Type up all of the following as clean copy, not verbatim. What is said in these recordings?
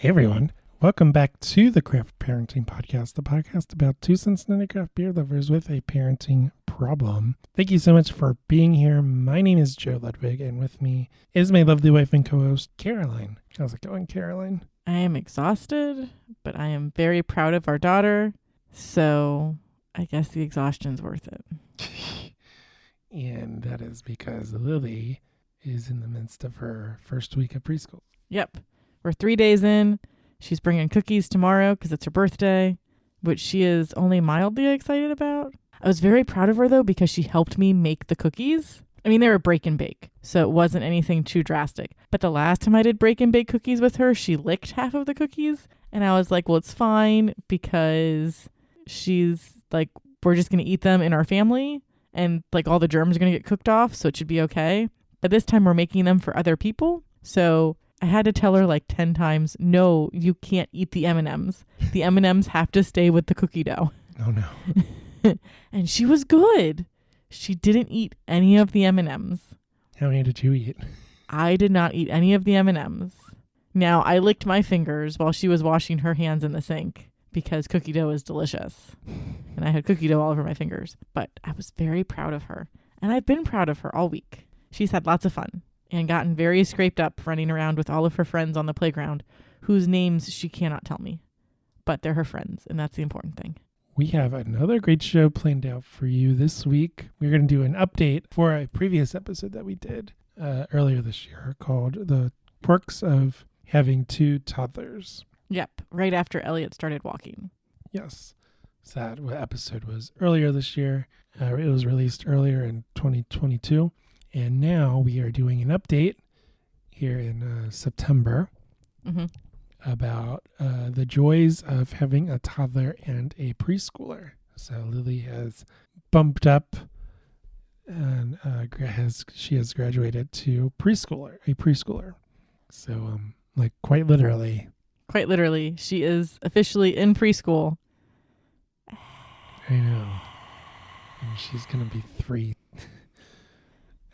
Hey everyone, welcome back to the Craft Parenting Podcast, the podcast about two Cincinnati craft beer lovers with a parenting problem. Thank you so much for being here. My name is Joe Ludwig, and with me is my lovely wife and co-host, Caroline. How's it going, Caroline? I am exhausted, but I am very proud of our daughter, so I guess the exhaustion's worth it. And that is because Lily is in the midst of her first week of preschool. Yep. We're 3 days in. She's bringing cookies tomorrow because it's her birthday, which she is only mildly excited about. I was very proud of her, though, because she helped me make the cookies. I mean, they were break and bake, so it wasn't anything too drastic. But the last time I did break and bake cookies with her, she licked half of the cookies. And I was like, well, it's fine because she's like, we're just going to eat them in our family. And like all the germs are going to get cooked off, so it should be okay. But this time we're making them for other people. So I had to tell her like 10 times, no, you can't eat the M&Ms. The M&Ms have to stay with the cookie dough. Oh, no. And she was good. She didn't eat any of the M&Ms. How many did you eat? I did not eat any of the M&Ms. Now, I licked my fingers while she was washing her hands in the sink because cookie dough is delicious. And I had cookie dough all over my fingers. But I was very proud of her. And I've been proud of her all week. She's had lots of fun and gotten very scraped up running around with all of her friends on the playground whose names she cannot tell me. But they're her friends, and that's the important thing. We have another great show planned out for you this week. We're going to do an update for a previous episode that we did earlier this year called The Quirks of Having Two Toddlers. Yep, right after Elliot started walking. Yes. So that episode was earlier this year. It was released earlier in 2022. And now we are doing an update here in September about the joys of having a toddler and a preschooler. So Lily has bumped up and she has graduated to a preschooler. So like quite literally. Quite literally, she is officially in preschool. I know. And she's going to be 3.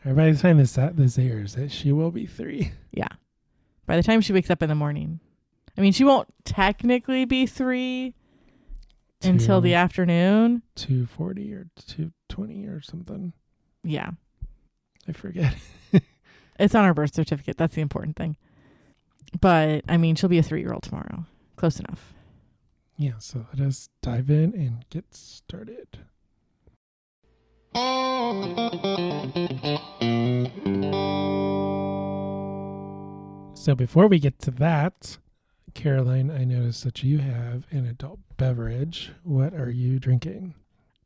By the time this airs, she will be 3. Yeah. By the time she wakes up in the morning. I mean, she won't technically be 3 until the afternoon. 2:40 or 2:20 or something. Yeah. I forget. It's on her birth certificate. That's the important thing. But, I mean, she'll be a 3-year-old tomorrow. Close enough. Yeah, so let us dive in and get started. So before we get to that, Caroline, I noticed that you have an adult beverage. What are you drinking?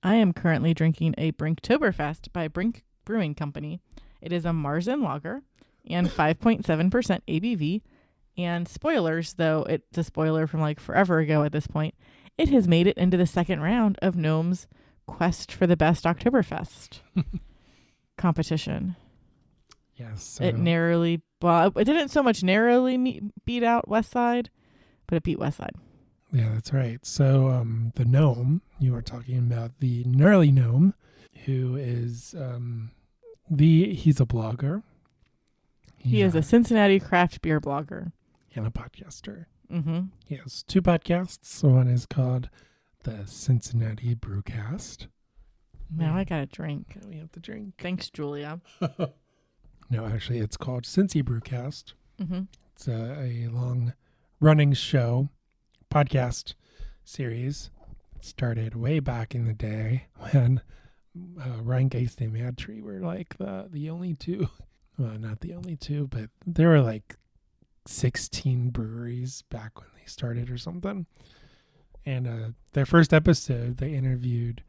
I am currently drinking a Brinktoberfest by Brink Brewing Company. It is a Marzen lager and 5.7% ABV. And spoilers, though it's a spoiler from like forever ago at this point, it has made it into the second round of Gnome's Quest for the Best Oktoberfest competition. Yes. It didn't so much narrowly beat out West Side, but it beat West Side. Yeah, that's right. So the gnome, you were talking about the gnarly gnome, who is he's a blogger. He is a Cincinnati craft beer blogger. And a podcaster. Mm-hmm. He has 2 podcasts. One is called the Cincinnati Brewcast. Now I got a drink. Now we have to drink. Thanks, Julia. No, actually, it's called Cincy Brewcast. Mm-hmm. It's a long-running podcast series. It started way back in the day when Ryan Geist and Mad Tree were like the only 2. Well, not the only 2, but there were like 16 breweries back when they started or something. And their first episode, they interviewed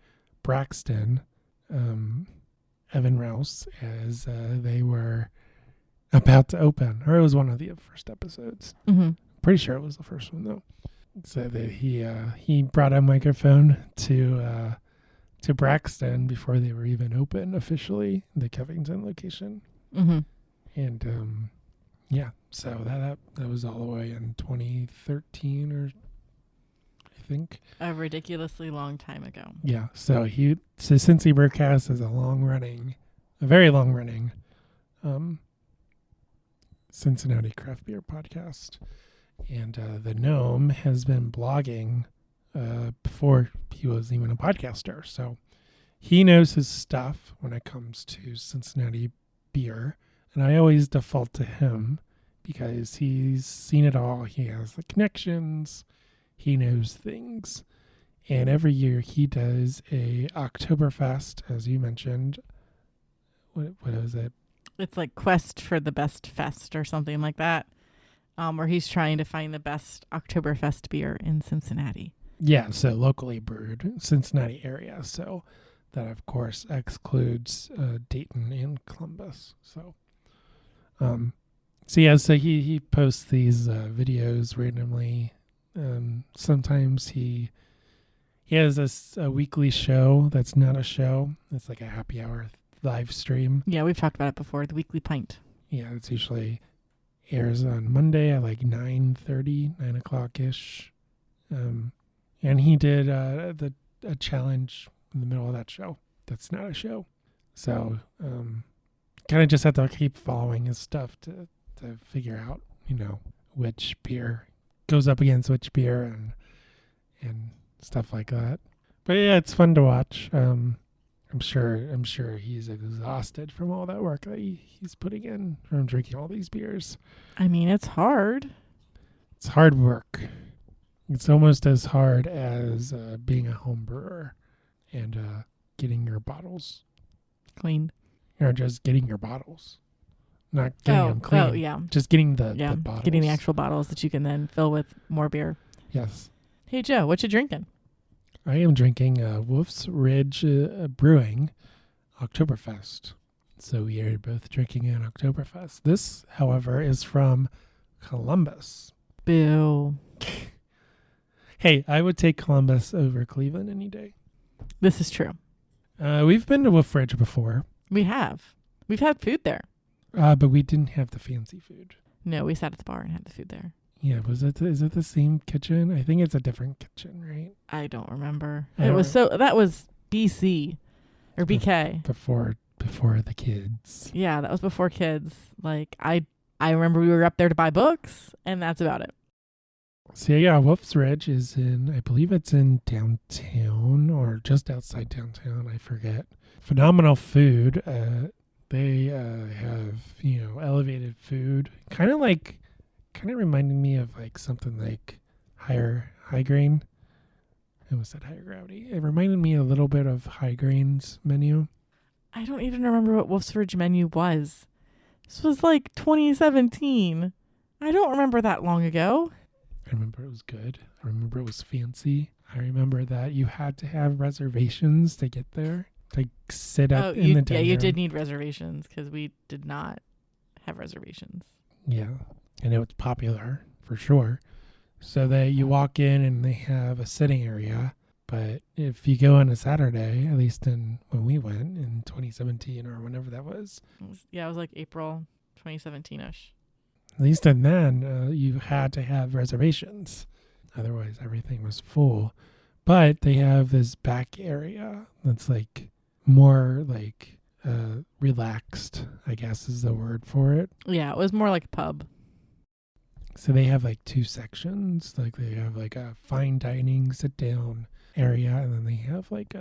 Braxton, Evan Rouse, as they were about to open. Or it was one of the first episodes. Mm-hmm. Pretty sure it was the first one, though. So that he brought a microphone to Braxton before they were even open officially, the Covington location. Mm-hmm. And yeah, so that was all the way in 2013 or I think. A ridiculously long time ago. Yeah, so Cincy Brewcast is a very long running Cincinnati craft beer podcast. And the gnome has been blogging before he was even a podcaster. So he knows his stuff when it comes to Cincinnati beer. And I always default to him because he's seen it all. He has the connections. He knows things. And every year he does a Oktoberfest, as you mentioned. What is it? It's like Quest for the Best Fest or something like that, where he's trying to find the best Oktoberfest beer in Cincinnati. Yeah, so locally brewed, Cincinnati area. So that, of course, excludes Dayton and Columbus. So he posts these videos randomly. Sometimes he has a weekly show that's not a show. It's like a happy hour live stream. Yeah, we've talked about it before, the Weekly Pint. Yeah, it's usually airs on Monday at like 9:30, 9 o'clock-ish. And he did a challenge in the middle of that show. That's not a show. So kind of just have to keep following his stuff to figure out, which beer goes up against which beer and stuff like that. But yeah, it's fun to watch. I'm sure he's exhausted from all that work that he's putting in from drinking all these beers. I mean, it's hard. It's hard work. It's almost as hard as being a home brewer and getting your bottles cleaned. Or just getting your bottles. Not getting them clean. Oh, yeah. Just getting the bottles. Getting the actual bottles that you can then fill with more beer. Yes. Hey, Joe, what you drinking? I am drinking Wolf's Ridge Brewing Oktoberfest. So we are both drinking an Oktoberfest. This, however, is from Columbus. Boo. Hey, I would take Columbus over Cleveland any day. This is true. We've been to Wolf Ridge before. We have. We've had food there. But we didn't have the fancy food. No, we sat at the bar and had the food there. Yeah, is it the same kitchen? I think it's a different kitchen, right? I don't remember. That was BC or BK. Before the kids. Yeah, that was before kids. Like I remember we were up there to buy books, and that's about it. So yeah, Wolf's Ridge is I believe it's in downtown or just outside downtown. I forget. Phenomenal food. They have, elevated food. Kind of reminded me of like something like high grain. I almost said higher gravity. It reminded me a little bit of High Grain's menu. I don't even remember what Wolf's Ridge menu was. This was like 2017. I don't remember that long ago. I remember it was good. I remember it was fancy. I remember that you had to have reservations to get there. To sit up in the dining room. Yeah, you did need reservations because we did not have reservations. Yeah, and it was popular for sure. So you walk in and they have a sitting area. But if you go on a Saturday, at least when we went in 2017 or whenever that was. It was like April 2017-ish. At least then, you had to have reservations. Otherwise, everything was full. But they have this back area that's like more like relaxed, I guess is the word for it. Yeah, it was more like a pub. So they have like two sections. Like they have like a fine dining sit down area, and then they have like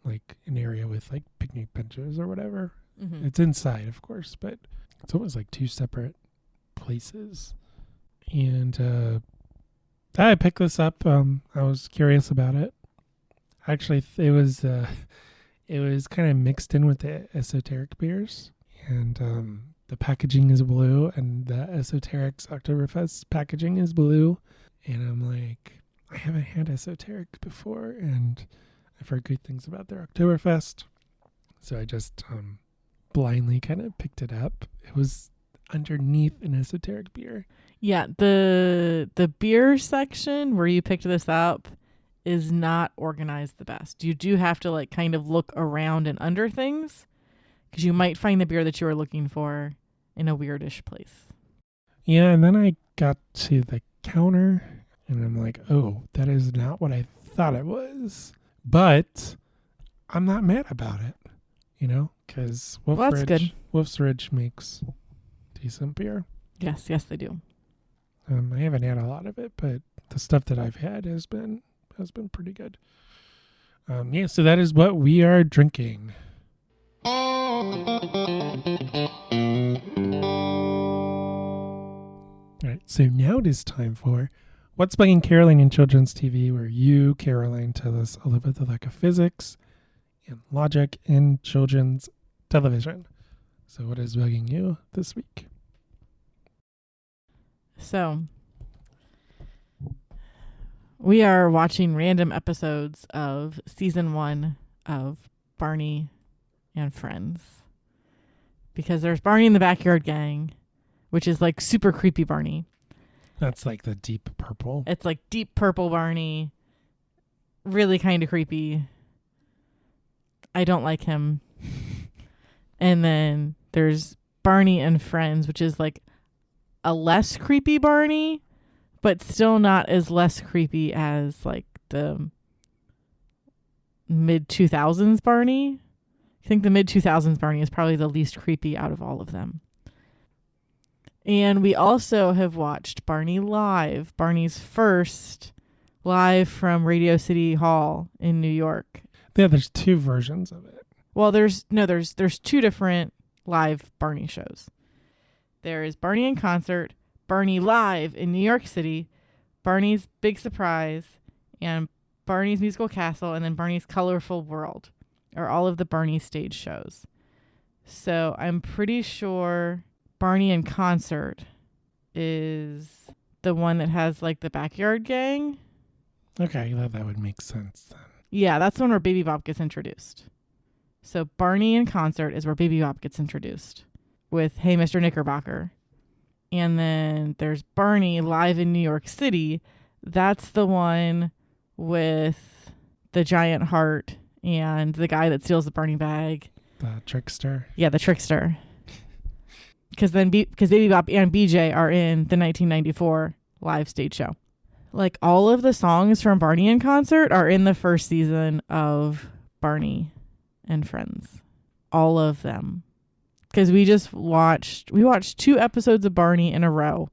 like an area with like picnic benches or whatever. Mm-hmm. It's inside, of course, but it's almost like two separate places. And I picked this up. I was curious about it. Actually, it was kind of mixed in with the esoteric beers, and the packaging is blue, and the Esoteric's Oktoberfest packaging is blue. And I'm like, I haven't had Esoteric before, and I've heard good things about their Oktoberfest. So I just blindly kind of picked it up. It was underneath an Esoteric beer. Yeah, the beer section where you picked this up is not organized the best. You do have to like kind of look around and under things because you might find the beer that you are looking for in a weirdish place. Yeah, and then I got to the counter and I'm like, oh, that is not what I thought it was. But I'm not mad about it, because Wolf's Ridge makes decent beer. Yes, they do. I haven't had a lot of it, but the stuff that I've had has been pretty good. So that is what we are drinking. All right, so now it is time for What's Bugging Caroline in Children's TV, where you, Caroline, tell us all about the lack of physics and logic in children's television. So what is bugging you this week? So we are watching random episodes of season 1 of Barney and Friends, because there's Barney and the Backyard Gang, which is like super creepy Barney. That's like the deep purple. It's like deep purple Barney. Really kind of creepy. I don't like him. And then there's Barney and Friends, which is like a less creepy Barney, but still not as less creepy as like the mid-2000s Barney. I think the mid-2000s Barney is probably the least creepy out of all of them. And we also have watched Barney Live, Barney's first live from Radio City Hall in New York. Yeah, there's 2 versions of it. Well, there's 2 different live Barney shows. There is Barney in Concert, Barney Live in New York City, Barney's Big Surprise, and Barney's Musical Castle, and then Barney's Colorful World are all of the Barney stage shows. So I'm pretty sure Barney in Concert is the one that has like the Backyard Gang. Okay, that would make sense then. Yeah, that's the one where Baby Bop gets introduced. So Barney in Concert is where Baby Bop gets introduced with Hey Mr. Knickerbocker. And then there's Barney Live in New York City. That's the one with the giant heart and the guy that steals the Barney bag. The trickster. Yeah, the trickster. Because Baby Bop and BJ are in the 1994 live stage show. Like all of the songs from Barney in Concert are in the first season of Barney and Friends. All of them. Because we watched 2 episodes of Barney in a row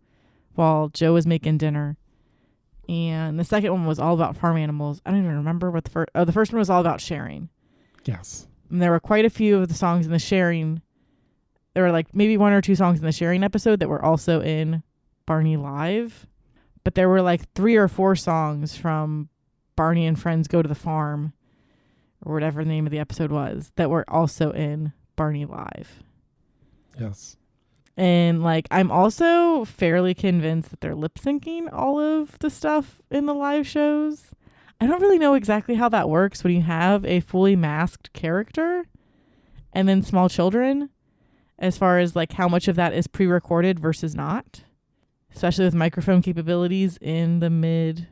while Joe was making dinner. And the second one was all about farm animals. I don't even remember what the first one was all about sharing. Yes. And there were quite a few of the songs in the sharing. There were like maybe 1 or 2 songs in the sharing episode that were also in Barney Live. But there were like 3 or 4 songs from Barney and Friends Go to the Farm, or whatever the name of the episode was, that were also in Barney Live. Yes. And like I'm also fairly convinced that they're lip syncing all of the stuff in the live shows. I don't really know exactly how that works when you have a fully masked character and then small children, as far as like how much of that is pre-recorded versus not, especially with microphone capabilities in the mid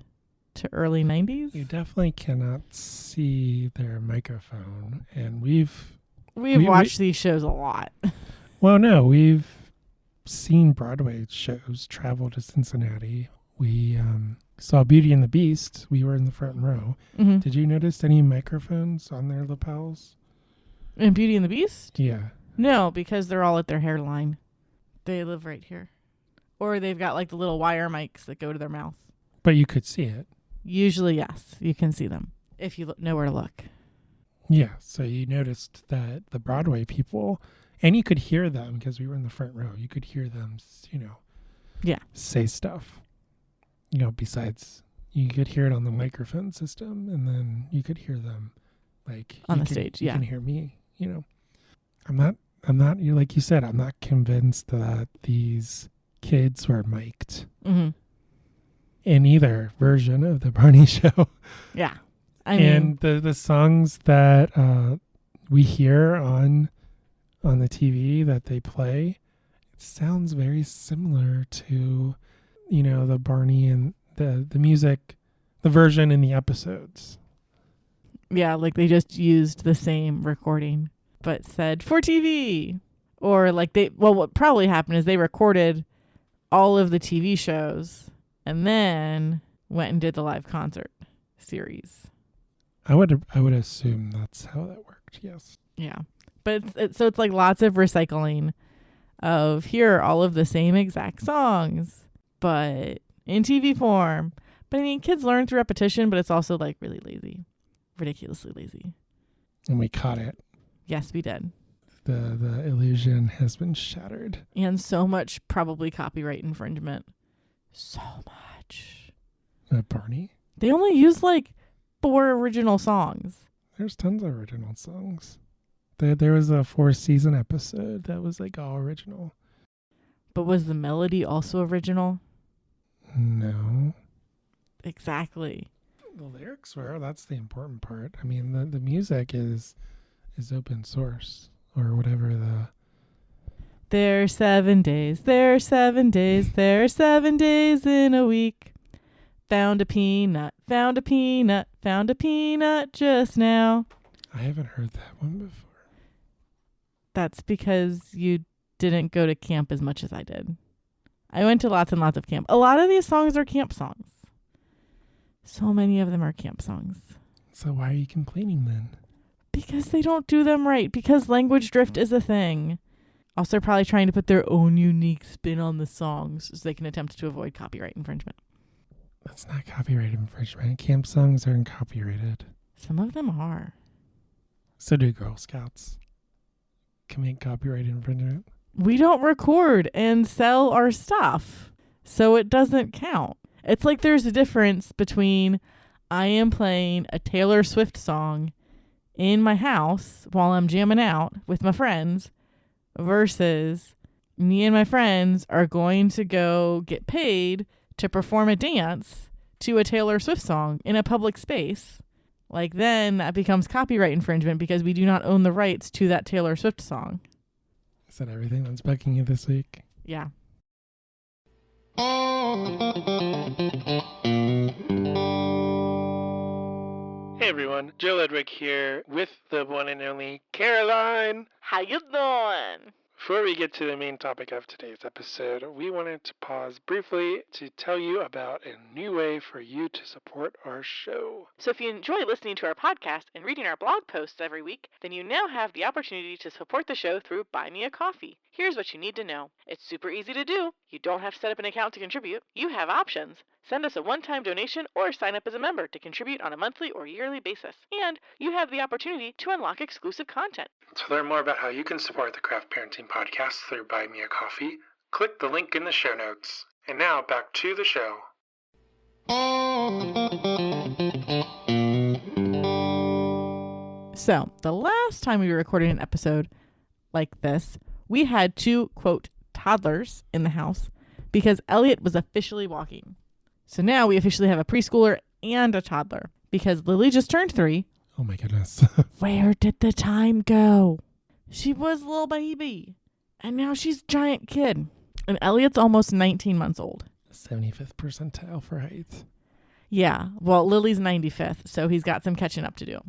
to early 90s. You definitely cannot see their microphone, and we've watched these shows a lot. Well, no, we've seen Broadway shows travel to Cincinnati. We saw Beauty and the Beast. We were in the front row. Mm-hmm. Did you notice any microphones on their lapels? In Beauty and the Beast? Yeah. No, because they're all at their hairline. They live right here. Or they've got like the little wire mics that go to their mouth. But you could see it. Usually, yes. You can see them if you know where to look. Yeah. So you noticed that the Broadway people, and you could hear them because we were in the front row. You could hear them, say stuff. Besides, you could hear it on the microphone system, and then you could hear them like on the stage. You can hear me, I'm not, like you said, I'm not convinced that these kids were mic'd in either version of the Barney show. Yeah. And the songs that we hear on the TV that they play, it sounds very similar to, the Barney and the music, the version in the episodes. Yeah, like they just used the same recording, but said for TV. Or like what probably happened is they recorded all of the TV shows and then went and did the live concert series. I would assume that's how that worked. Yes. Yeah. But it's like lots of recycling of here are all of the same exact songs, but in TV form. But I mean, kids learn through repetition, but it's also like really lazy, ridiculously lazy. And we caught it. Yes, we did. The illusion has been shattered. And so much probably copyright infringement. So much. Barney? They only use like 4 original songs. There's tons of original songs. There was a 4-season episode that was like all original. But was the melody also original? No. Exactly. The lyrics were. That's the important part. I mean, the music is open source or whatever the... There are 7 days. There are 7 days. There are 7 days in a week. Found a peanut. Found a peanut. Found a peanut just now. I haven't heard that one before. That's because you didn't go to camp as much as I did. I went to lots and lots of camp. A lot of these songs are camp songs. So many of them are camp songs. So why are you complaining then? Because they don't do them right. Because language drift is a thing. Also, probably trying to put their own unique spin on the songs so they can attempt to avoid copyright infringement. That's not copyright infringement. Camp songs aren't copyrighted. Some of them are. So do Girl Scouts. Commit copyright infringement. We don't record and sell our stuff, so it doesn't count. It's like there's a difference between I am playing a Taylor Swift song in my house while I'm jamming out with my friends versus me and my friends are going to go get paid to perform a dance to a Taylor Swift song in a public space. Like then that becomes copyright infringement because we do not own the rights to that Taylor Swift song. Is that everything that's bugging you this week? Yeah. Hey everyone, Joe Ledwick here with the one and only Caroline. How you doing? Before we get to the main topic of today's episode, we wanted to pause briefly to tell you about a new way for you to support our show. So if you enjoy listening to our podcast and reading our blog posts every week, then you now have the opportunity to support the show through Buy Me a Coffee. Here's what you need to know. It's super easy to do. You don't have to set up an account to contribute. You have options. Send us a one-time donation or sign up as a member to contribute on a monthly or yearly basis. And you have the opportunity to unlock exclusive content. To learn more about how you can support the Craft Parenting Podcast through Buy Me a Coffee, click the link in the show notes. And now back to the show. So, the last time we recorded an episode like this, we had 2, quote, toddlers in the house because Elliot was officially walking. So now we officially have a preschooler and a toddler because Lily just turned 3. Oh my goodness. Where did the time go? She was a little baby and now she's a giant kid. And Elliot's almost 19 months old. 75th percentile for height. Yeah. Well, Lily's 95th, so he's got some catching up to do.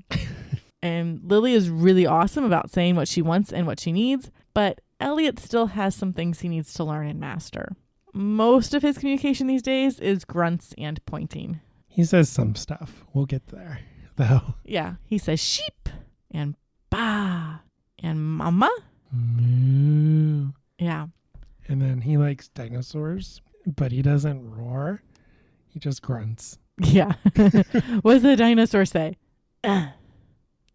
And Lily is really awesome about saying what she wants and what she needs, but Elliot still has some things he needs to learn and master. Most of his communication these days is grunts and pointing. He says some stuff. We'll get there, though. Yeah. He says sheep and ba and mama. Moo. Yeah. And then he likes dinosaurs, but he doesn't roar. He just grunts. Yeah. What does the dinosaur say?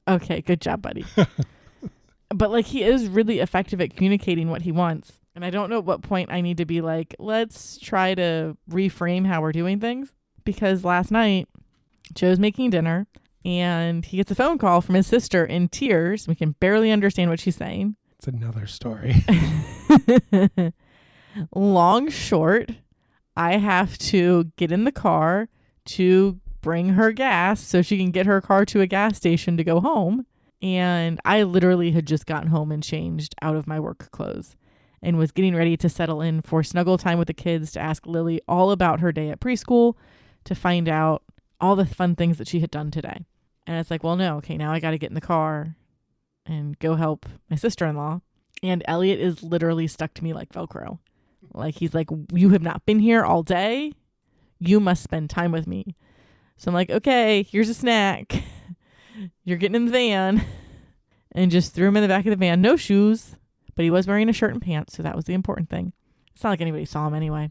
Okay, good job, buddy. But like he is really effective at communicating what he wants. And I don't know at what point I need to be like, let's try to reframe how we're doing things. Because last night, Joe's making dinner and he gets a phone call from his sister in tears. We can barely understand what she's saying. It's another story. Long short, I have to get in the car to bring her gas so she can get her car to a gas station to go home. And I literally had just gotten home and changed out of my work clothes and was getting ready to settle in for snuggle time with the kids to ask Lily all about her day at preschool to find out all the fun things that she had done today. And it's like, well, no, okay, now I got to get in the car and go help my sister-in-law. And Elliot is literally stuck to me like Velcro. Like, he's like, you have not been here all day. You must spend time with me. So I'm like, okay, here's a snack. You're getting in the van. And just threw him in the back of the van. No shoes, but he was wearing a shirt and pants, so that was the important thing. It's not like anybody saw him anyway.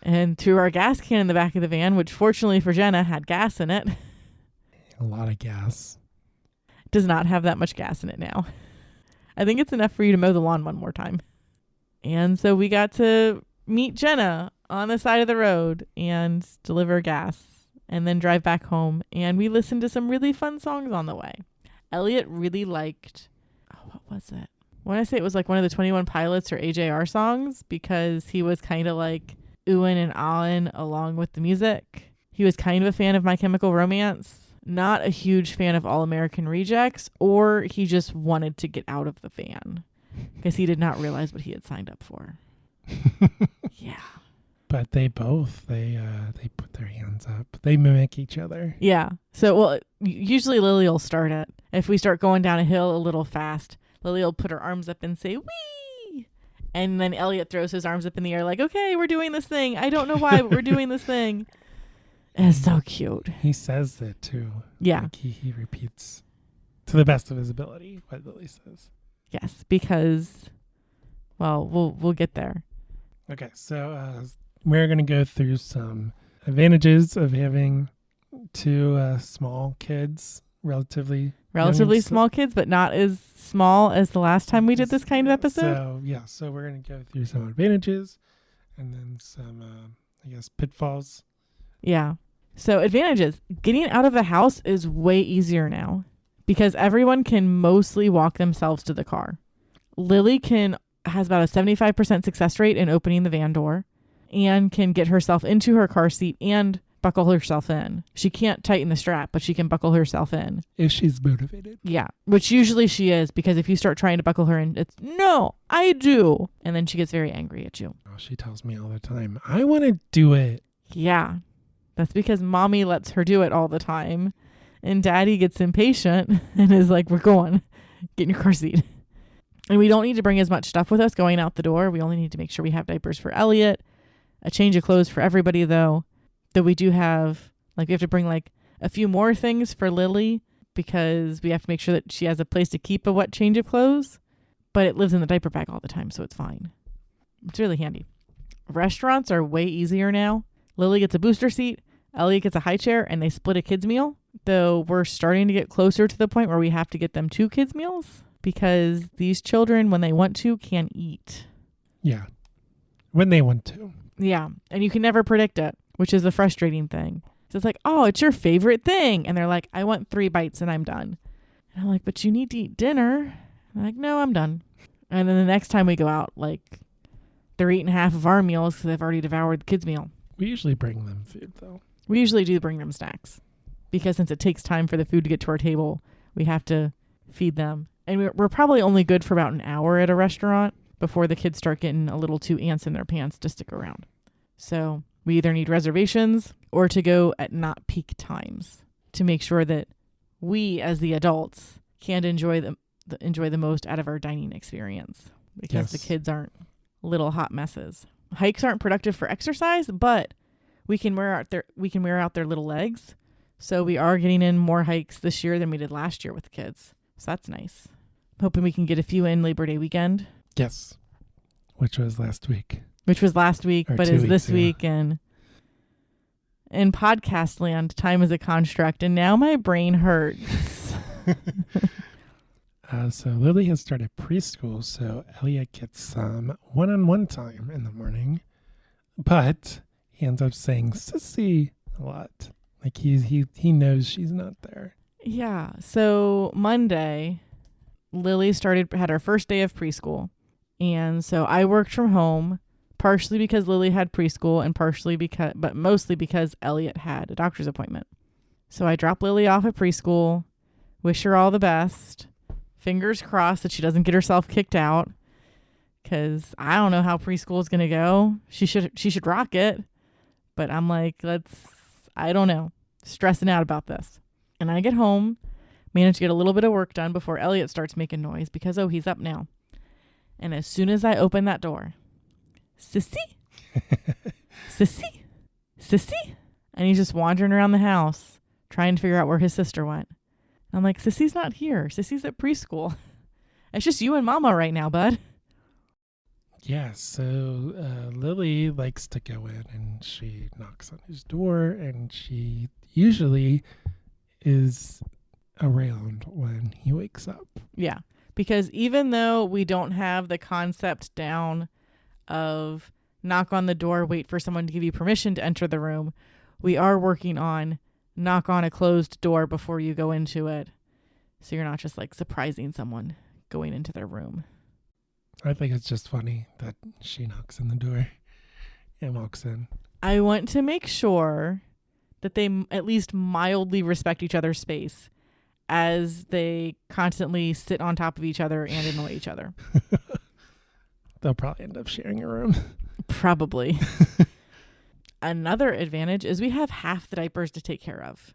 and threw our gas can in the back of the van, which fortunately for Jenna had gas in it. A lot of gas. Does not have that much gas in it now. I think it's enough for you to mow the lawn one more time. And so we got to meet Jenna on the side of the road and deliver gas and then drive back home. And we listened to some really fun songs on the way. Elliot really liked, what was it? I want to say it was like one of the 21 Pilots or AJR songs because he was kind of like oohing and ahhing along with the music. He was kind of a fan of My Chemical Romance. Not a huge fan of All American Rejects, or he just wanted to get out of the van because he did not realize what he had signed up for. Yeah. But they both, they put their hands up. They mimic each other. Yeah. So, well, usually Lily will start it. If we start going down a hill a little fast, Lily will put her arms up and say, wee! And then Elliot throws his arms up in the air like, okay, we're doing this thing. I don't know why, but we're doing this thing. It's so cute. He says it too. Yeah. Like he repeats to the best of his ability what Lily says. Yes, because, well, we'll get there. Okay, so we're going to go through some advantages of having two small kids, relatively small kids, but not as small as the last time we did this kind of episode. So we're going to go through some advantages and then some, pitfalls. Yeah. So advantages. Getting out of the house is way easier now because everyone can mostly walk themselves to the car. Lily has about a 75% success rate in opening the van door and can get herself into her car seat and buckle herself in. She can't tighten the strap, but she can buckle herself in. If she's motivated. Yeah, which usually she is because if you start trying to buckle her in, it's, no, I do. And then she gets very angry at you. Oh, she tells me all the time, I want to do it. Yeah. That's because mommy lets her do it all the time. And daddy gets impatient and is like, we're going. Get in your car seat. And we don't need to bring as much stuff with us going out the door. We only need to make sure we have diapers for Elliot. A change of clothes for everybody, though. Though we do have, we have to bring a few more things for Lily because we have to make sure that she has a place to keep a wet change of clothes. But it lives in the diaper bag all the time, so it's fine. It's really handy. Restaurants are way easier now. Lily gets a booster seat. Elliot gets a high chair and they split a kid's meal, though we're starting to get closer to the point where we have to get them 2 kids' meals because these children, when they want to, can eat. Yeah. When they want to. Yeah. And you can never predict it, which is a frustrating thing. So it's like, oh, it's your favorite thing. And they're like, I want 3 bites and I'm done. And I'm like, but you need to eat dinner. I'm like, no, I'm done. And then the next time we go out, they're eating half of our meals because they've already devoured the kids' meal. We usually bring them food, though. We usually do bring them snacks because since it takes time for the food to get to our table, we have to feed them. And we're probably only good for about an hour at a restaurant before the kids start getting a little too ants in their pants to stick around. So we either need reservations or to go at not peak times to make sure that we as the adults can enjoy the most out of our dining experience because the kids aren't little hot messes. Hikes aren't productive for exercise, but we can wear out their little legs. So we are getting in more hikes this year than we did last year with the kids. So that's nice. I'm hoping we can get a few in Labor Day weekend. Yes. Which was last week. But is this week. And in podcast land, time is a construct. And now my brain hurts. So Lily has started preschool, so Elliot gets some one-on-one time in the morning. But he ends up saying sissy a lot. He knows she's not there. Yeah. So Monday, Lily had her first day of preschool. And so I worked from home, partially because Lily had preschool and but mostly because Elliot had a doctor's appointment. So I dropped Lily off at preschool, wish her all the best. Fingers crossed that she doesn't get herself kicked out because I don't know how preschool is going to go. She should rock it. But I'm like, I don't know, stressing out about this. And I get home, manage to get a little bit of work done before Elliot starts making noise because, he's up now. And as soon as I open that door, sissy, sissy, sissy. And he's just wandering around the house trying to figure out where his sister went. I'm like, Sissy's not here. Sissy's at preschool. It's just you and Mama right now, bud. Yeah, so Lily likes to go in and she knocks on his door, and she usually is around when he wakes up. Yeah, because even though we don't have the concept down of knock on the door, wait for someone to give you permission to enter the room, we are working on knock on a closed door before you go into it. So you're not just like surprising someone going into their room. I think it's just funny that she knocks on the door and walks in. I want to make sure that they at least mildly respect each other's space as they constantly sit on top of each other and annoy each other. They'll probably end up sharing a room. Probably. Another advantage is we have half the diapers to take care of.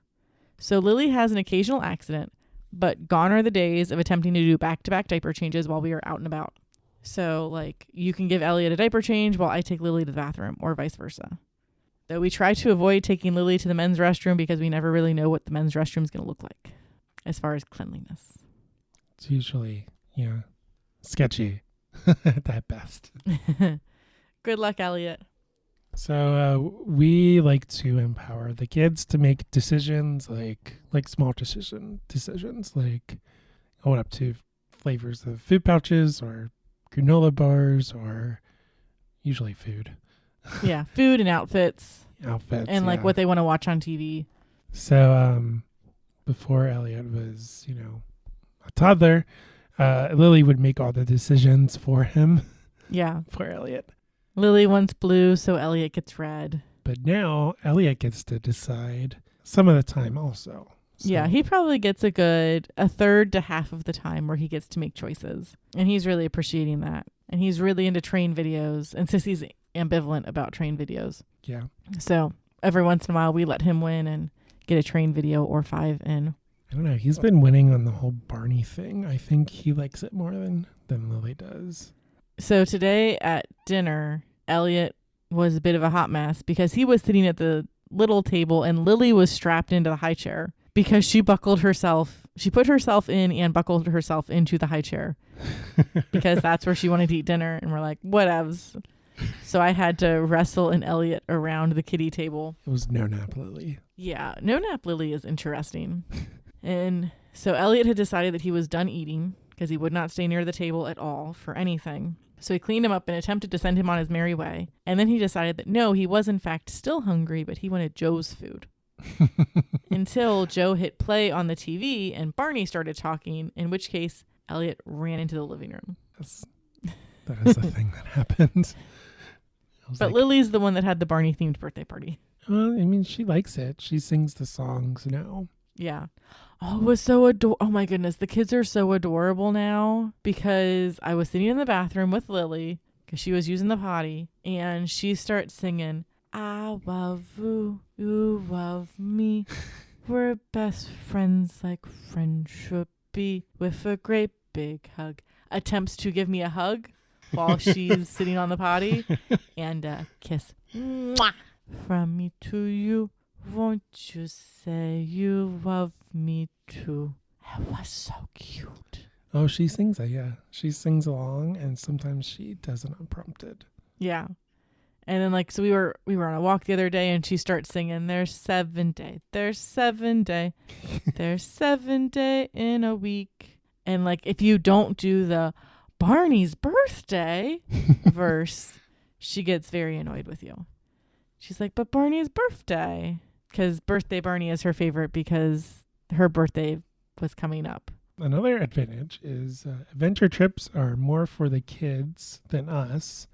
So Lily has an occasional accident, but gone are the days of attempting to do back-to-back diaper changes while we are out and about. So, like, you can give Elliot a diaper change while I take Lily to the bathroom, or vice versa. Though we try to avoid taking Lily to the men's restroom because we never really know what the men's restroom is going to look like as far as cleanliness. It's usually, sketchy at best. Good luck, Elliot. So we like to empower the kids to make decisions, like small decisions, like what up to flavors of food pouches or granola bars, or usually food. Yeah, food and outfits. And like yeah. what they want to watch on TV. So before Elliot was, a toddler, Lily would make all the decisions for him. Yeah. For Elliot. Lily wants blue, so Elliot gets red. But now Elliot gets to decide some of the time also. So. Yeah, he probably gets a third to half of the time where he gets to make choices. And he's really appreciating that. And he's really into train videos. And Sissy's ambivalent about train videos. Yeah. So every once in a while we let him win and get a train video or 5 in. I don't know. He's been winning on the whole Barney thing. I think he likes it more than Lily does. So today at dinner, Elliot was a bit of a hot mess because he was sitting at the little table and Lily was strapped into the high chair because she put herself in and buckled herself into the high chair because that's where she wanted to eat dinner. And we're like, whatevs. So I had to wrestle an Elliot around the kiddie table. It was No Nap Lily. Yeah, No Nap Lily is interesting. And so Elliot had decided that he was done eating because he would not stay near the table at all for anything. So he cleaned him up and attempted to send him on his merry way. And then he decided that no, he was in fact still hungry, but he wanted Joe's food. Until Joe hit play on the TV and Barney started talking, in which case Elliot ran into the living room. That is the thing that happened. But Lily's the one that had the Barney themed birthday party. Well, I mean, she likes it. She sings the songs now. Yeah. Oh, it was so adorable. Oh my goodness. The kids are so adorable now because I was sitting in the bathroom with Lily because she was using the potty and she starts singing, I love you, you love me. We're best friends like friends should be, with a great big hug. Attempts to give me a hug while she's sitting on the potty and a kiss. Mwah! From me to you. Won't you say you love me too? It was so cute. Oh, she sings it, yeah. She sings along, and sometimes she does it unprompted. Yeah. And then, like, so we were on a walk the other day, and she starts singing, there's 7 day, there's 7 day, there's 7 day in a week. And, like, if you don't do the Barney's birthday verse, she gets very annoyed with you. She's like, but Barney's birthday. Because Birthday Barney is her favorite because her birthday was coming up. Another advantage is adventure trips are more for the kids than us.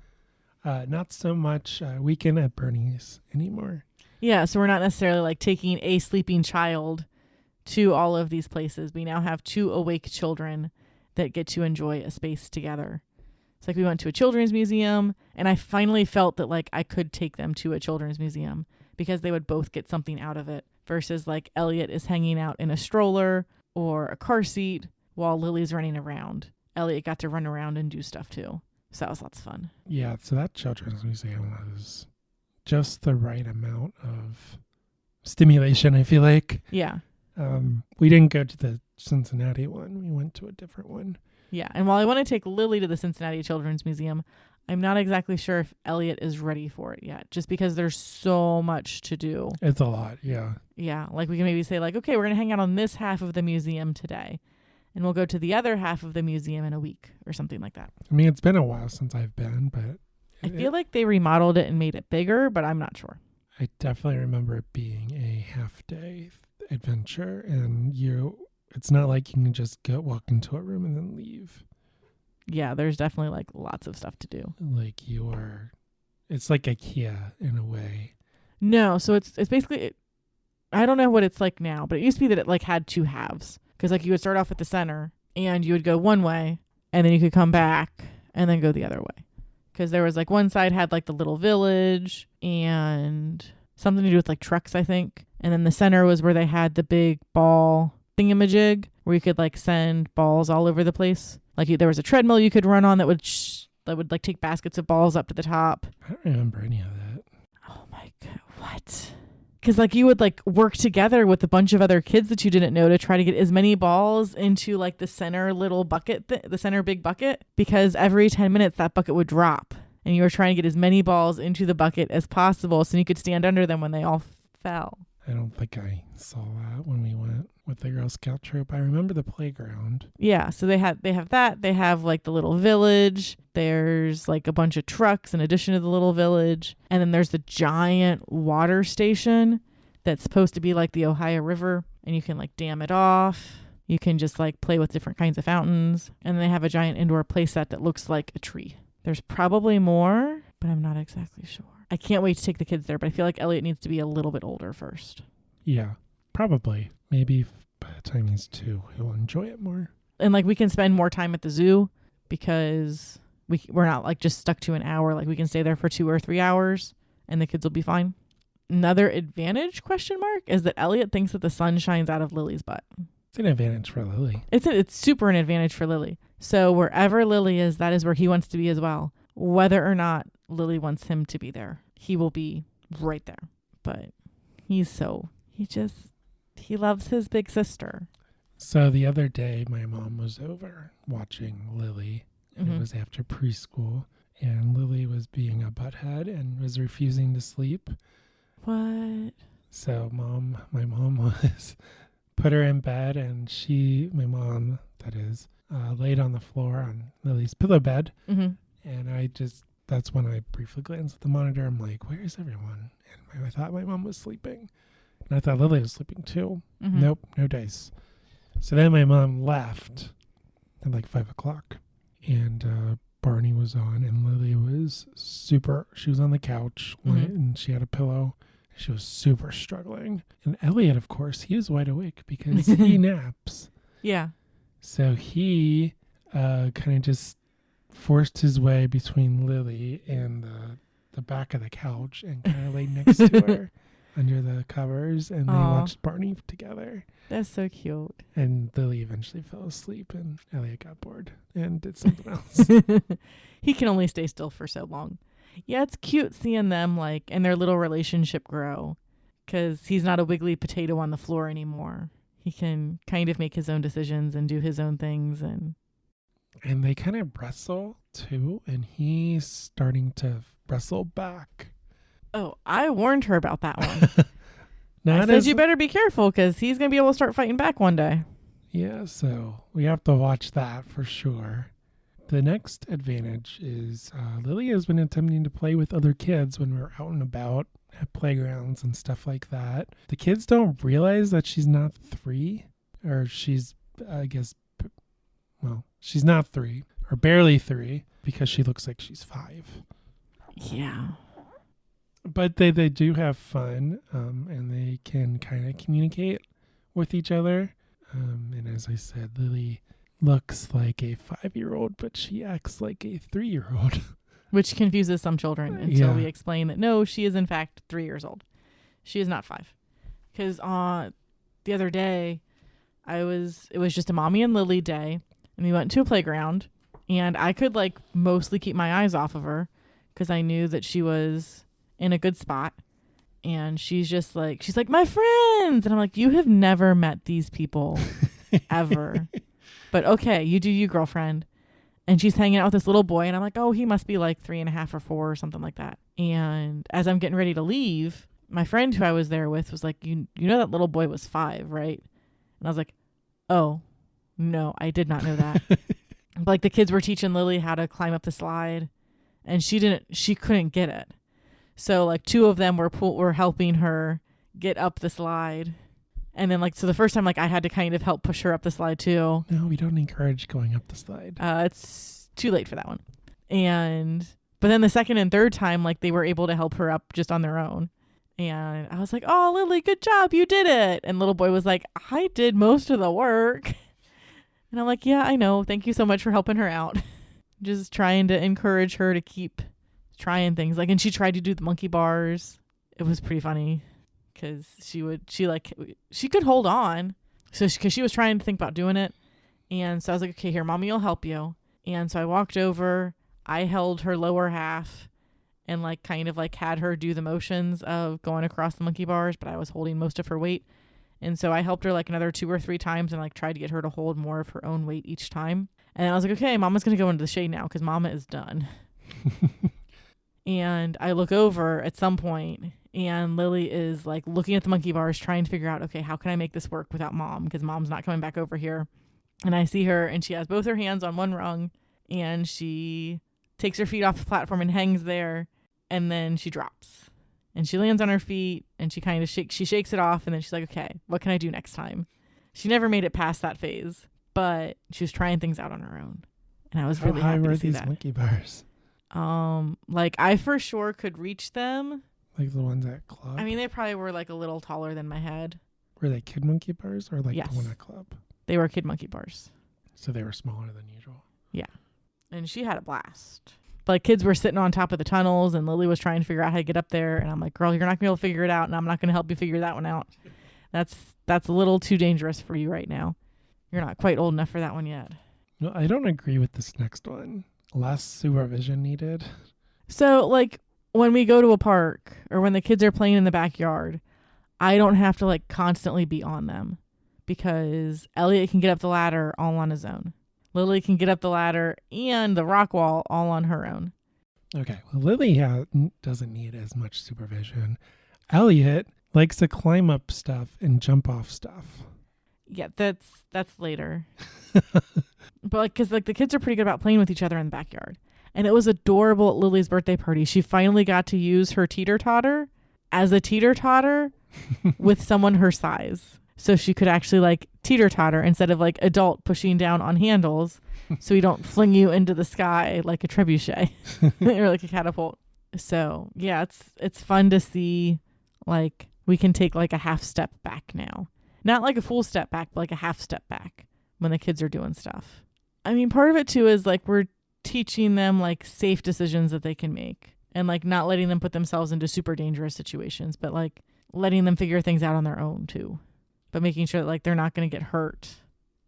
Not so much weekend at Bernie's anymore. Yeah, so we're not necessarily like taking a sleeping child to all of these places. We now have 2 awake children that get to enjoy a space together. It's like we went to a children's museum, and I finally felt that like I could take them to a children's museum because they would both get something out of it versus like Elliot is hanging out in a stroller or a car seat while Lily's running around. Elliot got to run around and do stuff too. So that was lots of fun. Yeah, so that children's museum was just the right amount of stimulation, I feel like. Yeah. We didn't go to the Cincinnati one. We went to a different one. Yeah, and while I want to take Lily to the Cincinnati Children's Museum, I'm not exactly sure if Elliot is ready for it yet, just because there's so much to do. It's a lot, yeah. Yeah, like we can maybe say like, okay, we're going to hang out on this half of the museum today, and we'll go to the other half of the museum in a week or something like that. I mean, it's been a while since I've been, but... I feel like they remodeled it and made it bigger, but I'm not sure. I definitely remember it being a half-day adventure, and it's not like you can just walk into a room and then leave. Yeah, there's definitely like lots of stuff to do. Like it's like IKEA in a way. No, so it's basically, I don't know what it's like now, but it used to be that it like had two halves. Because like you would start off at the center and you would go one way and then you could come back and then go the other way. Because there was like one side had like the little village and something to do with like trucks, I think. And then the center was where they had the big ball thingamajig where you could like send balls all over the place. Like there was a treadmill you could run on that would like take baskets of balls up to the top. I don't remember any of that. Oh my God, what? Because like you would like work together with a bunch of other kids that you didn't know to try to get as many balls into like the center little bucket, the center big bucket, because every 10 minutes that bucket would drop and you were trying to get as many balls into the bucket as possible so you could stand under them when they all fell. I don't think I saw that when we went with the Girl Scout troop. I remember the playground. Yeah, so they have that. They have like the little village. There's like a bunch of trucks in addition to the little village. And then there's the giant water station that's supposed to be like the Ohio River. And you can like dam it off. You can just like play with different kinds of fountains. And then they have a giant indoor play set that looks like a tree. There's probably more, but I'm not exactly sure. I can't wait to take the kids there, but I feel like Elliot needs to be a little bit older first. Yeah, probably. Maybe by the time he's 2, he'll enjoy it more. And like we can spend more time at the zoo because we're not like just stuck to an hour. Like we can stay there for 2 or 3 hours and the kids will be fine. Another advantage is that Elliot thinks that the sun shines out of Lily's butt. It's an advantage for Lily. It's super an advantage for Lily. So wherever Lily is, that is where he wants to be as well. Whether or not Lily wants him to be there, he will be right there. But he loves his big sister. So the other day, my mom was over watching Lily. And It was after preschool. And Lily was being a butthead and was refusing to sleep. What? So my mom was put her in bed, and my mom, laid on the floor on Lily's pillow bed. Mm-hmm. And that's when I briefly glanced at the monitor. I'm like, where's everyone? And I thought my mom was sleeping. And I thought Lily was sleeping too. Mm-hmm. Nope, no dice. So then my mom left at like 5 o'clock. And Barney was on, and Lily was she was on the couch, mm-hmm. and she had a pillow. She was super struggling. And Elliot, of course, he was wide awake because he naps. Yeah. So he kind of just forced his way between Lily and the back of the couch and kind of laid next to her under the covers, and they watched Barney together. That's so cute. And Lily eventually fell asleep, and Elliot got bored and did something else. He can only stay still for so long. Yeah, it's cute seeing them like and their little relationship grow, because he's not a wiggly potato on the floor anymore. He can kind of make his own decisions and do his own things, and they kind of wrestle too, and he's starting to wrestle back. Oh, I warned her about that one. I said you better be careful because he's going to be able to start fighting back one day. Yeah, so we have to watch that for sure. The next advantage is Lily has been attempting to play with other kids when we're out and about at playgrounds and stuff like that. The kids don't realize that she's not 3, or she's, she's not 3, or barely 3, because she looks like she's 5. Yeah. But they do have fun, and they can kind of communicate with each other. And as I said, Lily looks like a 5-year-old, but she acts like a 3-year-old. Which confuses some children until we explain that, no, she is in fact 3 years old. She is not 5. Because the other day, it was just a mommy and Lily day, and we went to a playground, and I could like mostly keep my eyes off of her because I knew that she was in a good spot. And she's like, my friends. And I'm like, you have never met these people ever. But okay, you do you, girlfriend. And she's hanging out with this little boy. And I'm like, oh, he must be like 3.5 or 4 or something like that. And as I'm getting ready to leave, my friend who I was there with was like, you know that little boy was 5, right? And I was like, oh, no, I did not know that. But like the kids were teaching Lily how to climb up the slide. And she couldn't get it. So like 2 of them were helping her get up the slide. And then so the first time I had to kind of help push her up the slide too. No, we don't encourage going up the slide. It's too late for that one. But then the second and third time, they were able to help her up just on their own. And I was like, oh, Lily, good job. You did it. And little boy was like, I did most of the work. And I'm like, yeah, I know. Thank you so much for helping her out. Just trying to encourage her to keep trying things. And she tried to do the monkey bars. It was pretty funny because she could hold on. So because she was trying to think about doing it. And so I was like, okay, here, mommy will help you. And so I walked over. I held her lower half and had her do the motions of going across the monkey bars, but I was holding most of her weight. And so I helped her another 2 or 3 times and tried to get her to hold more of her own weight each time. And I was like, okay, mama's going to go into the shade now because mama is done. And I look over at some point and Lily is looking at the monkey bars, trying to figure out, okay, how can I make this work without mom? Because mom's not coming back over here. And I see her and she has both her hands on one rung and she takes her feet off the platform and hangs there. And then she drops and she lands on her feet and she kind of shakes it off. And then she's like, okay, what can I do next time? She never made it past that phase, but she was trying things out on her own. And I was really happy to see that. How high were these monkey bars? I for sure could reach them. Like the ones at club? I mean, they probably were a little taller than my head. Were they kid monkey bars or Yes. the one at club? They were kid monkey bars. So they were smaller than usual. Yeah. And she had a blast. But kids were sitting on top of the tunnels and Lily was trying to figure out how to get up there. And I'm like, girl, you're not going to be able to figure it out. And I'm not going to help you figure that one out. That's a little too dangerous for you right now. You're not quite old enough for that one yet. No, I don't agree with this next one. Less supervision needed. So when we go to a park or when the kids are playing in the backyard, I don't have to constantly be on them because Elliot can get up the ladder all on his own. Lily can get up the ladder and the rock wall all on her own. Okay. Well, Lily doesn't need as much supervision. Elliot likes to climb up stuff and jump off stuff. Yeah, that's later. But because the kids are pretty good about playing with each other in the backyard. And it was adorable at Lily's birthday party. She finally got to use her teeter-totter as a teeter-totter with someone her size. So she could actually teeter-totter instead of adult pushing down on handles so you don't fling you into the sky like a trebuchet or a catapult. So yeah, it's fun to see we can take a half step back now. Not a full step back, but a half step back when the kids are doing stuff. I mean, part of it too is we're teaching them safe decisions that they can make and not letting them put themselves into super dangerous situations, but letting them figure things out on their own too. But making sure that they're not going to get hurt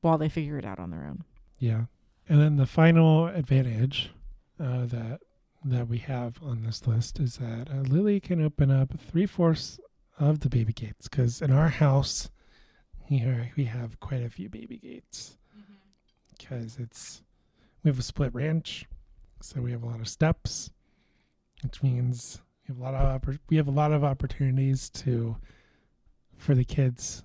while they figure it out on their own. Yeah. And then the final advantage that we have on this list is that Lily can open up 3/4 of the baby gates because in our house here we have quite a few baby gates because we have a split ranch, so we have a lot of steps, which means we have a lot of opportunities for the kids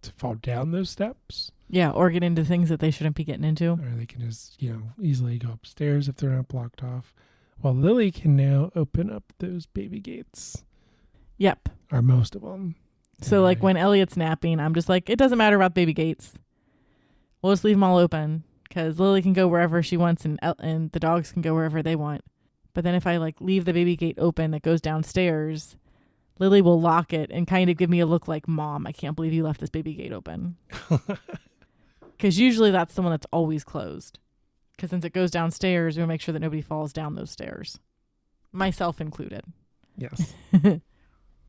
to fall down those steps. Yeah, or get into things that they shouldn't be getting into. Or they can just, easily go upstairs if they're not blocked off. Well, Lily can now open up those baby gates. Yep. Or most of them. So when Elliot's napping, I'm just it doesn't matter about baby gates. We'll just leave them all open because Lily can go wherever she wants and the dogs can go wherever they want. But then if I leave the baby gate open that goes downstairs, Lily will lock it and kind of give me a look like, Mom, I can't believe you left this baby gate open. Because usually that's the one that's always closed. Because since it goes downstairs, we'll make sure that nobody falls down those stairs. Myself included. Yes.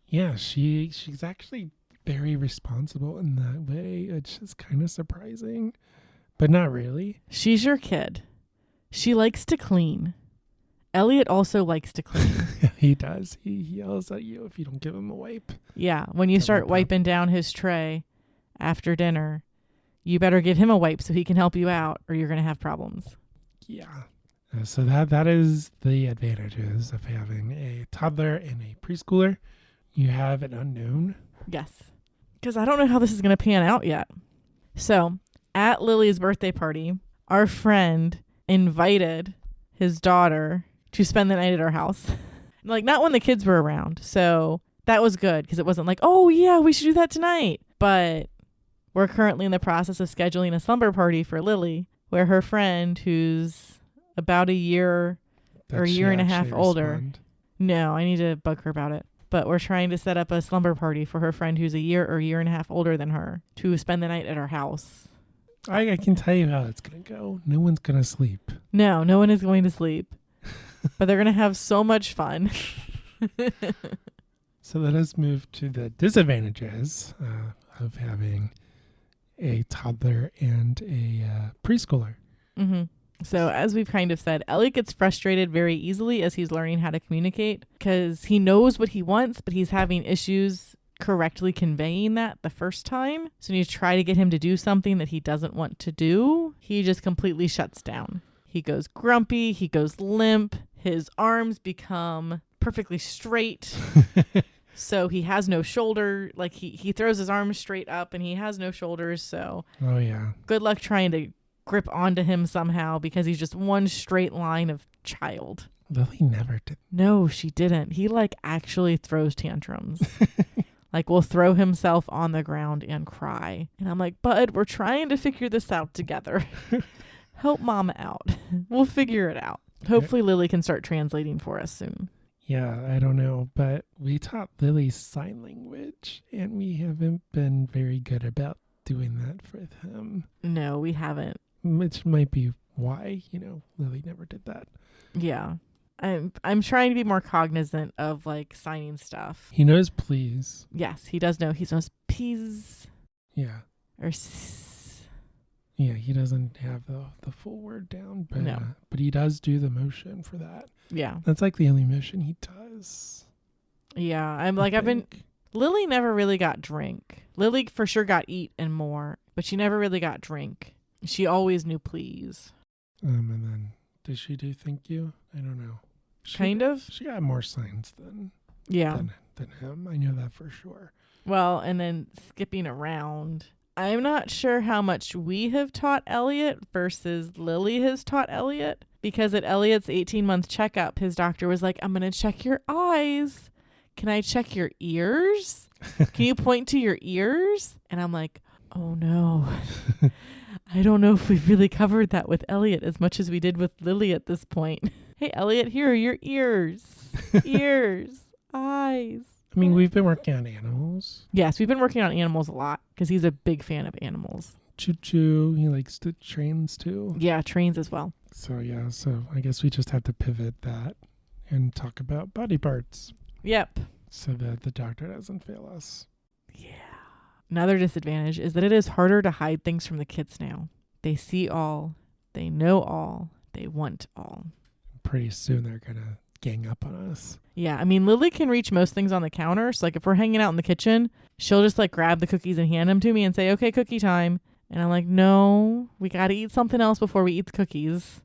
Yeah, she's actually very responsible in that way, which is kind of surprising, but not really. She's your kid. She likes to clean. Elliot also likes to clean. He does. He yells at you if you don't give him a wipe. Yeah, when you start wiping down his tray after dinner, you better give him a wipe so he can help you out or you're going to have problems. Yeah. So that is the advantages of having a toddler and a preschooler. You have an unknown. Yes. Because I don't know how this is going to pan out yet. So at Lily's birthday party, our friend invited his daughter to spend the night at our house. Like, not when the kids were around. So that was good because it wasn't like, oh, yeah, we should do that tonight. But we're currently in the process of scheduling a slumber party for Lily, where her friend, who's about a year or a year and a half older. No, I need to bug her about it. But we're trying to set up a slumber party for her friend who's a year or year and a half older than her to spend the night at our house. I can tell you how it's going to go. No one's going to sleep. No one is going to sleep. But they're going to have so much fun. So let us move to the disadvantages of having a toddler and a preschooler. Mm-hmm. So as we've kind of said, Elliot gets frustrated very easily as he's learning how to communicate because he knows what he wants, but he's having issues correctly conveying that the first time. So when you try to get him to do something that he doesn't want to do, he just completely shuts down. He goes grumpy, he goes limp, his arms become perfectly straight. So he has no shoulder, like he throws his arms straight up and he has no shoulders. So oh yeah, good luck trying to grip onto him somehow because he's just one straight line of child. Lily never did. No, she didn't. He like actually throws tantrums. Like will throw himself on the ground and cry. And I'm like, Bud, we're trying to figure this out together. Help Mama out. We'll figure it out. Hopefully Lily can start translating for us soon. Yeah, I don't know, but we taught Lily sign language and we haven't been very good about doing that for him. No, we haven't. Which might be why, Lily never did that. Yeah. I'm trying to be more cognizant of like signing stuff. He knows please. Yes, he does know. He knows please. Yeah. Or s. Yeah, he doesn't have the full word down, but no. But he does do the motion for that. Yeah. That's like the only motion he does. Yeah, Lily never really got drink. Lily for sure got eat and more, but she never really got drink. She always knew please. And then did she do thank you? I don't know. Kind of. She got more signs than him. I know that for sure. Well, and then skipping around. I'm not sure how much we have taught Elliot versus Lily has taught Elliot, because at Elliot's 18-month checkup, his doctor was like, I'm going to check your eyes. Can I check your ears? Can you point to your ears? And I'm like, oh no. I don't know if we've really covered that with Elliot as much as we did with Lily at this point. Hey, Elliot, here are your ears. Ears. Eyes. I mean, we've been working on animals. Yes, we've been working on animals a lot because he's a big fan of animals. Choo-choo. He likes to trains too. Yeah, trains as well. So I guess we just have to pivot that and talk about body parts. Yep. So that the doctor doesn't fail us. Yeah. Another disadvantage is that it is harder to hide things from the kids now. They see all. They know all. They want all. Pretty soon they're going to gang up on us. Yeah, I mean, Lily can reach most things on the counter. So, like, if we're hanging out in the kitchen, she'll just, like, grab the cookies and hand them to me and say, okay, cookie time. And I'm like, no, we got to eat something else before we eat the cookies.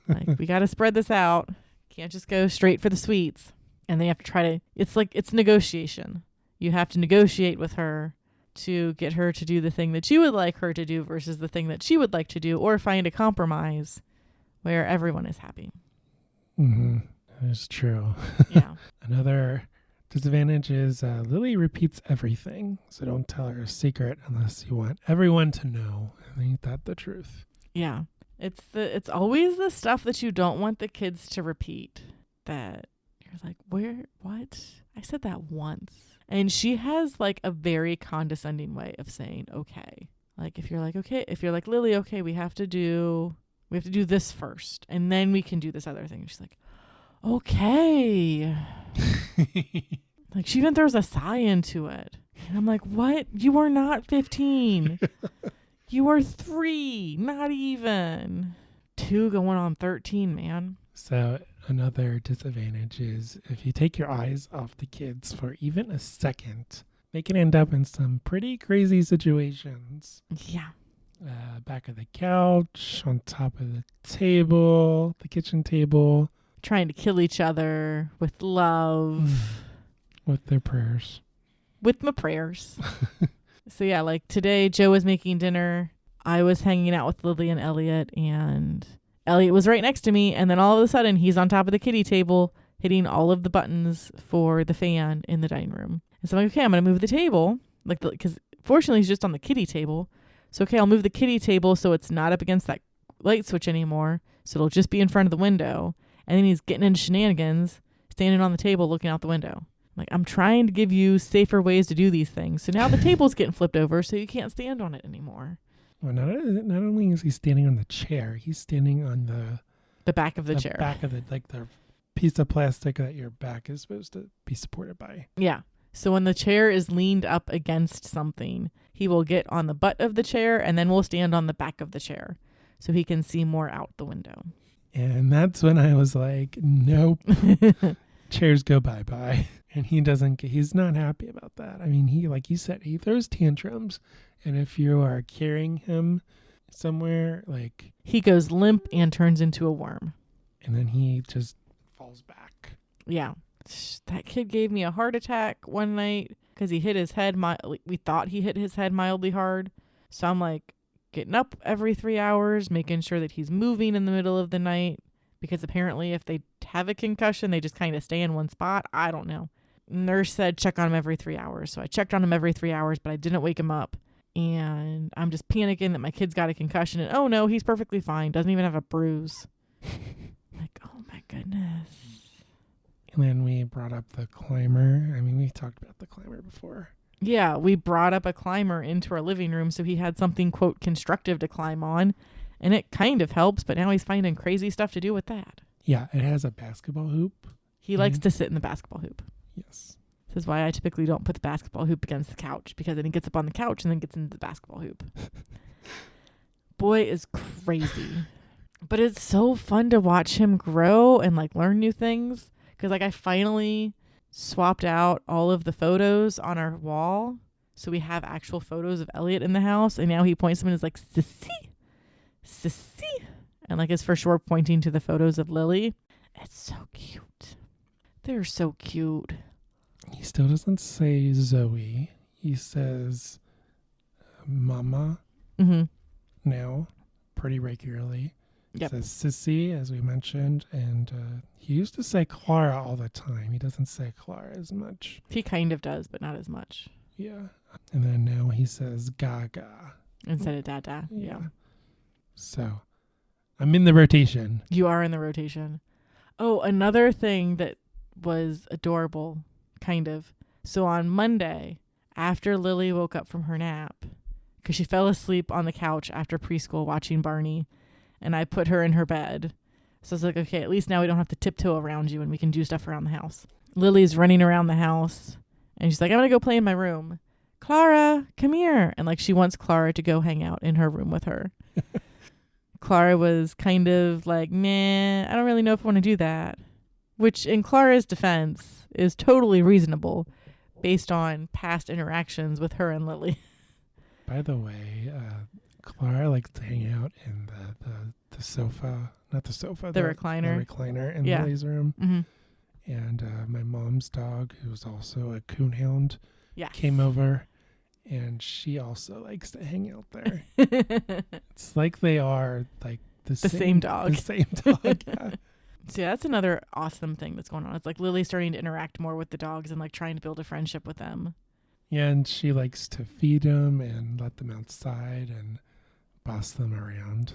Like, we got to spread this out. Can't just go straight for the sweets. And they have to try to, it's negotiation. You have to negotiate with her to get her to do the thing that you would like her to do versus the thing that she would like to do, or find a compromise where everyone is happy. Mm-hmm. That's true. Yeah. Another disadvantage is Lily repeats everything. So don't tell her a secret unless you want everyone to know. Ain't that the truth? Yeah. It's always the stuff that you don't want the kids to repeat that you're like, what? I said that once. And she has like a very condescending way of saying, okay. Like if you're like, okay, if you're like, Lily, okay, we have to do this first and then we can do this other thing. And she's like, okay. Like she even throws a sigh into it. And I'm like, what? You are not 15. You are 3, not even 2 going on 13, man. So another disadvantage is if you take your eyes off the kids for even a second, they can end up in some pretty crazy situations. Yeah. back of the couch, on top of the table, the kitchen table. Trying to kill each other with love. With their prayers. With my prayers. So yeah, like today Joe was making dinner. I was hanging out with Lily and Elliot, and Elliot was right next to me. And then all of a sudden he's on top of the kitty table hitting all of the buttons for the fan in the dining room. And so I'm like, okay, I'm going to move the table. Because fortunately he's just on the kitty table. So, okay, I'll move the kitty table so it's not up against that light switch anymore. So it'll just be in front of the window. And then he's getting into shenanigans, standing on the table looking out the window. Like, I'm trying to give you safer ways to do these things. So now the table's getting flipped over so you can't stand on it anymore. Well, not only is he standing on the chair, he's standing on the back of the chair. Back of the piece of plastic that your back is supposed to be supported by. Yeah. So when the chair is leaned up against something, he will get on the butt of the chair and then we'll stand on the back of the chair so he can see more out the window. And that's when I was like, nope, chairs go bye-bye. And he's not happy about that. I mean, he, like you said, he throws tantrums. And if you are carrying him somewhere, like... he goes limp and turns into a worm. And then he just falls back. Yeah. That kid gave me a heart attack one night because he hit his head. We thought he hit his head mildly hard. So I'm like getting up every 3 hours, making sure that he's moving in the middle of the night. Because apparently if they have a concussion, they just kind of stay in one spot. I don't know. Nurse said check on him every 3 hours. So I checked on him every 3 hours, but I didn't wake him up. And I'm just panicking that my kid's got a concussion. And oh no, he's perfectly fine. Doesn't even have a bruise. Like, oh my goodness. And then we brought up the climber. I mean, we talked about the climber before. Yeah, we brought up a climber into our living room so he had something, quote, constructive to climb on. And it kind of helps, but now he's finding crazy stuff to do with that. Yeah, it has a basketball hoop. He likes to sit in the basketball hoop. Yes. This is why I typically don't put the basketball hoop against the couch, because then he gets up on the couch and then gets into the basketball hoop. Boy is crazy. But it's so fun to watch him grow and like learn new things. Because like I finally swapped out all of the photos on our wall. So we have actual photos of Elliot in the house. And now he points to them and is like, Sissy. Sissy. And like is for sure pointing to the photos of Lily. It's so cute. They're so cute. He still doesn't say Zoe. He says Mama now pretty regularly. Yep. Says Sissy, as we mentioned, and he used to say Clara all the time. He doesn't say Clara as much. He kind of does, but not as much. Yeah. And then now he says Gaga. Instead of Dada. Yeah. So I'm in the rotation. You are in the rotation. Oh, another thing that was adorable, kind of. So on Monday, after Lily woke up from her nap, because she fell asleep on the couch after preschool watching Barney, and I put her in her bed. So I was like, okay, at least now we don't have to tiptoe around you and we can do stuff around the house. Lily's running around the house and she's like, I'm going to go play in my room. Clara, come here. And like she wants Clara to go hang out in her room with her. Clara was kind of like, meh, I don't really know if I want to do that. Which in Clara's defense is totally reasonable based on past interactions with her and Lily. By the way, Clara likes to hang out in the sofa, not the sofa, the recliner. The recliner in Lily's room. Mm-hmm. And my mom's dog, who's also a coonhound, yes, came over, and she also likes to hang out there. It's like they are like the same dog. The same dog, yeah. So yeah, that's another awesome thing that's going on. It's like Lily's starting to interact more with the dogs and like trying to build a friendship with them. Yeah, and she likes to feed them and let them outside and boss them around.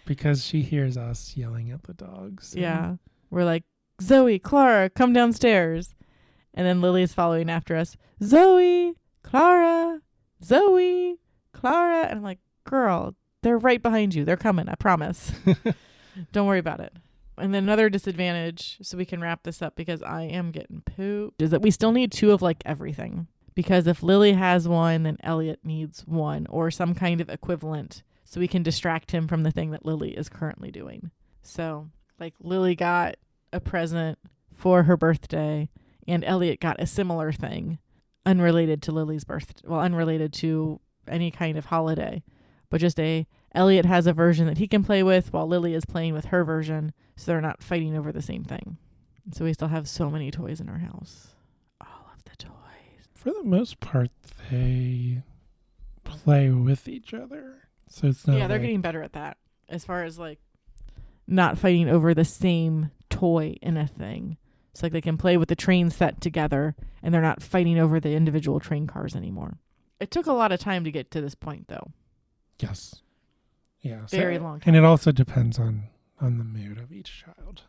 Because she hears us yelling at the dogs. Yeah. We're like, Zoe, Clara, come downstairs. And then Lily's following after us. Zoe, Clara, Zoe, Clara. And I'm like, girl, they're right behind you. They're coming. I promise. Don't worry about it. And then another disadvantage, so we can wrap this up because I am getting pooped, is that we still need 2 of like everything. Because if Lily has one, then Elliot needs one or some kind of equivalent so we can distract him from the thing that Lily is currently doing. So like Lily got a present for her birthday and Elliot got a similar thing unrelated to Lily's birthday. Well, unrelated to any kind of holiday. but just Elliot has a version that he can play with while Lily is playing with her version, so they're not fighting over the same thing. And so we still have so many toys in our house. All of the toys. For the most part, they play with each other. So it's not. Yeah, they're getting better at that. As far as like not fighting over the same toy in a thing. It's like they can play with the train set together and they're not fighting over the individual train cars anymore. It took a lot of time to get to this point though. Yes. Yeah. Very long time. And it also depends on the mood of each child.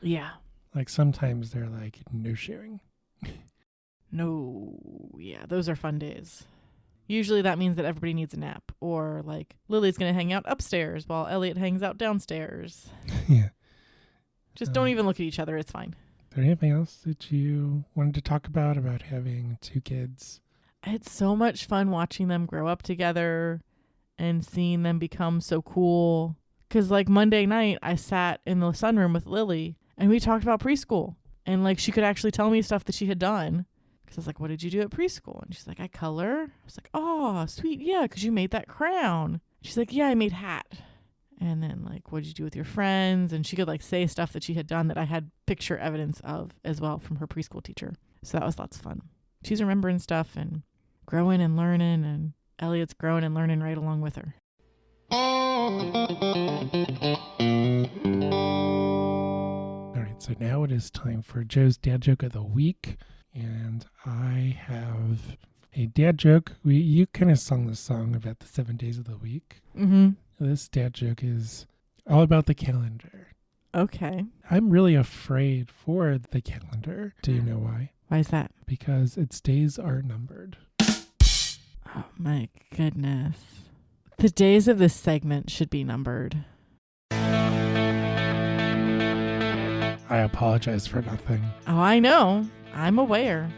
Yeah. Like sometimes they're like no sharing. No. Yeah, those are fun days. Usually that means that everybody needs a nap, or like Lily's going to hang out upstairs while Elliot hangs out downstairs. Yeah. Just don't even look at each other. It's fine. Is there anything else that you wanted to talk about having 2 kids? It's so much fun watching them grow up together and seeing them become so cool. Because like Monday night, I sat in the sunroom with Lily and we talked about preschool. And like she could actually tell me stuff that she had done. Because I was like, what did you do at preschool? And she's like, I color. I was like, oh, sweet. Yeah, because you made that crown. She's like, yeah, I made hat. And then like, what did you do with your friends? And she could like say stuff that she had done that I had picture evidence of as well from her preschool teacher. So that was lots of fun. She's remembering stuff and growing and learning, and Elliot's growing and learning right along with her. All right, so now it is time for Joe's dad joke of the week. And I have a dad joke. You kind of sung the song about the 7 days of the week. Mm-hmm. This dad joke is all about the calendar. Okay. I'm really afraid for the calendar. Do you know why? Why is that? Because its days are numbered. Oh my goodness. The days of this segment should be numbered. I apologize for nothing. Oh, I know. I'm aware.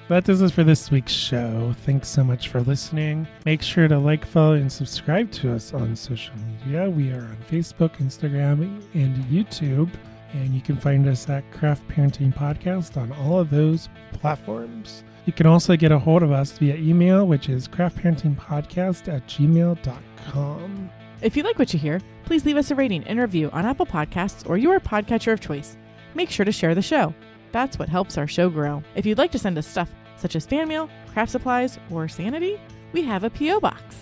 That does it for this week's show. Thanks so much for listening. Make sure to like, follow, and subscribe to us on social media. We are on Facebook, Instagram, and YouTube. And you can find us at Craft Parenting Podcast on all of those platforms. You can also get a hold of us via email, which is craftparentingpodcast@gmail.com. If you like what you hear, please leave us a rating and review on Apple Podcasts or your podcatcher of choice. Make sure to share the show. That's what helps our show grow. If you'd like to send us stuff such as fan mail, craft supplies, or sanity, we have a P.O. box.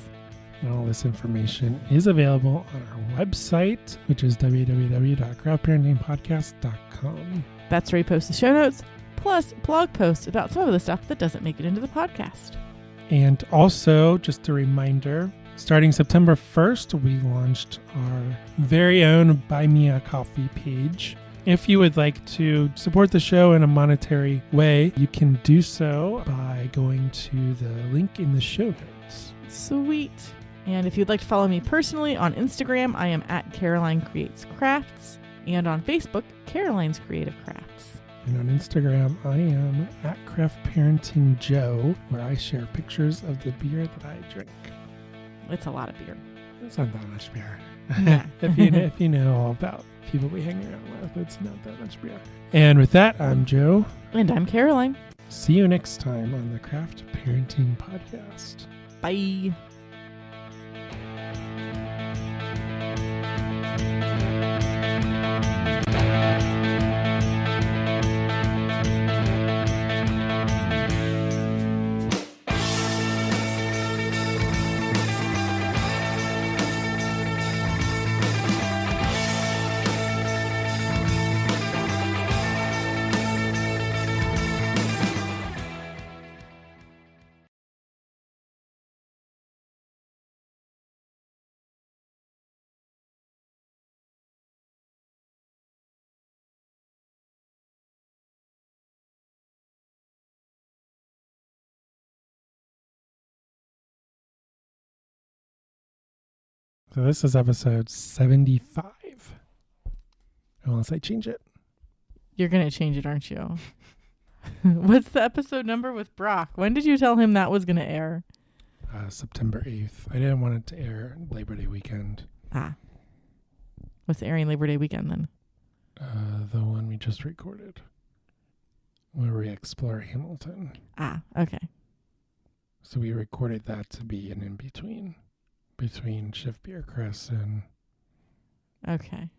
And all this information is available on our website, which is www.craftparentingpodcast.com. That's where we post the show notes, plus blog posts about some of the stuff that doesn't make it into the podcast. And also, just a reminder, starting September 1st, we launched our very own Buy Me a Coffee page. If you would like to support the show in a monetary way, you can do so by going to the link in the show notes. Sweet. And if you'd like to follow me personally on Instagram, I am at Caroline Creates Crafts, and on Facebook, Caroline's Creative Crafts. And on Instagram, I am at Craft Parenting Joe, where I share pictures of the beer that I drink. It's a lot of beer. It's not that much beer. Yeah. if you know all about people we hang around with, it's not that much beer. And with that, I'm Joe. And I'm Caroline. See you next time on the Craft Parenting Podcast. Bye. So this is episode 75. Unless I change it. You're going to change it, aren't you? What's the episode number with Brock? When did you tell him that was going to air? September 8th. I didn't want it to air Labor Day weekend. Ah. What's airing Labor Day weekend then? The one we just recorded. Where we explore Hamilton. Ah, okay. So we recorded that to be an in-between. between Shift Beer Chris and Okay.